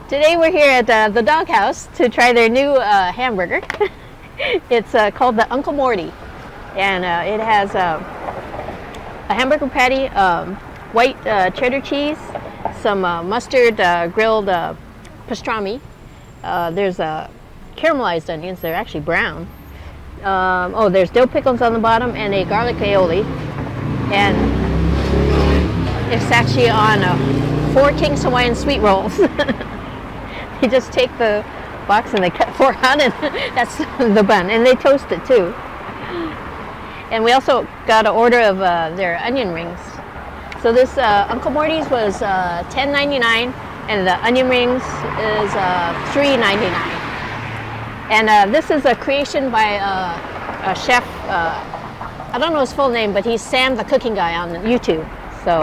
Today we're here at the Dog Haus to try their new hamburger. It's called the Uncle Morty, and it has a hamburger patty, white cheddar cheese, some mustard grilled pastrami. There's caramelized onions. They're actually brown. Oh, there's dill pickles on the bottom and a garlic aioli. And it's actually on 4 King's Hawaiian sweet rolls. You just take the box and they cut 4 out, and that's the bun. And they toast it too. And we also got an order of their onion rings. So this Uncle Morty's was $10.99, and the onion rings is $3.99. And this is a creation by a chef. I don't know his full name, but he's Sam the Cooking Guy on YouTube. So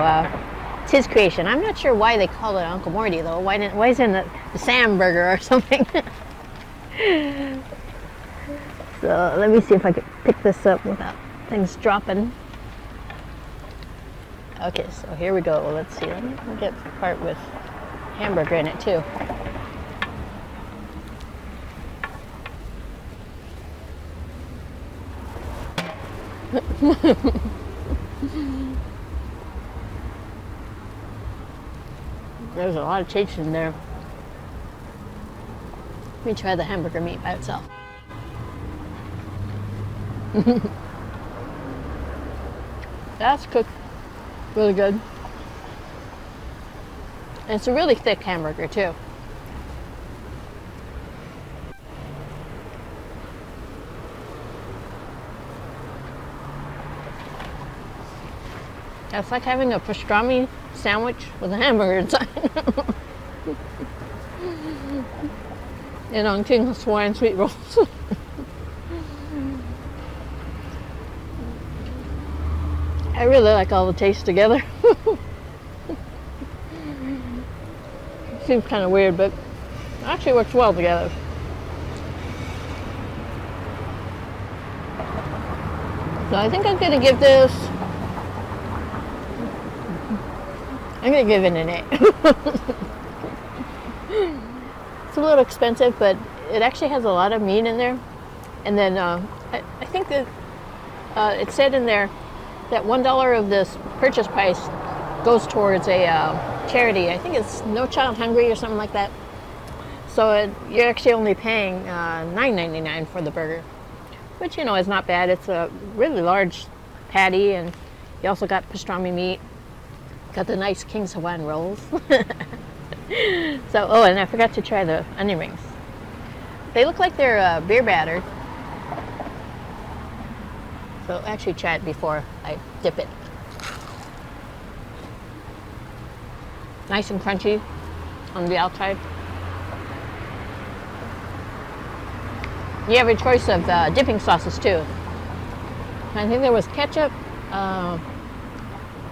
it's his creation. I'm not sure why they call it Uncle Morty though. Why isn't it the Sam Burger or something? So let me see if I can pick this up without things dropping. Okay, so here we go. Well, let's see. Let me get the part with hamburger in it too. There's a lot of taste in there. Let me try the hamburger meat by itself. That's cooked really good. And it's a really thick hamburger too. It's like having a pastrami sandwich with a hamburger inside. And on King's Hawaiian sweet rolls. I really like all the tastes together. Seems kind of weird, but it actually works well together. So I think I'm going to give this, I'm going to give it an 8. It's a little expensive, but it actually has a lot of meat in there. And then I think that it said in there that $1 of this purchase price goes towards a charity. I think it's No Child Hungry or something like that. So you're actually only paying $9.99 for the burger, which, you know, is not bad. It's a really large patty, and you also got pastrami meat. Got the nice King's Hawaiian rolls. So, oh, and I forgot to try the onion rings. They look like they're beer battered. So actually try it before I dip it. Nice and crunchy on the outside. You have a choice of dipping sauces too. I think there was ketchup,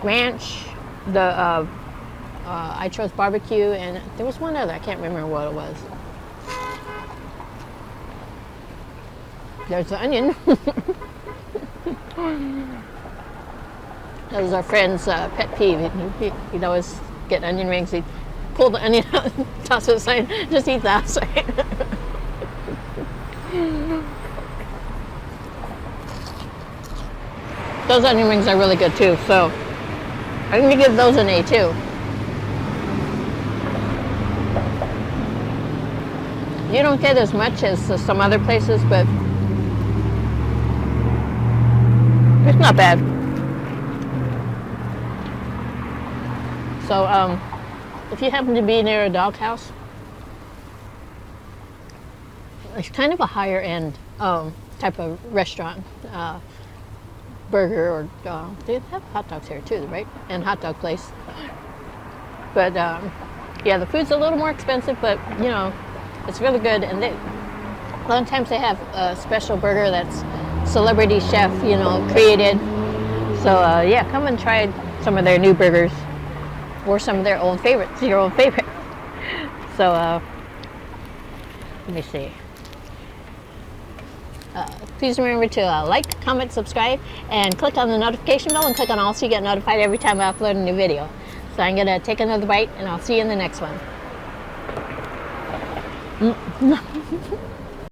ranch, I chose barbecue, and there was one other. I can't remember what it was. There's the onion. That was our friend's pet peeve. He'd always get onion rings. He'd pull the onion out and toss it aside. Just eat the outside. Those onion rings are really good too. So I'm going to give those an A too. You don't get as much as some other places, but it's not bad. So if you happen to be near a Dog Haus, it's kind of a higher end type of restaurant, burger, or they have hot dogs here too, right? And hot dog place. But yeah, the food's a little more expensive, but you know, it's really good. And a lot of times they have a special burger that's celebrity chef, you know, created. So yeah, come and try some of their new burgers or some of their old favorites, your old favorite. So let me see. Please remember to like, comment, subscribe, and click on the notification bell and click on all so you get notified every time I upload a new video. So I'm going to take another bite, and I'll see you in the next one. Mm.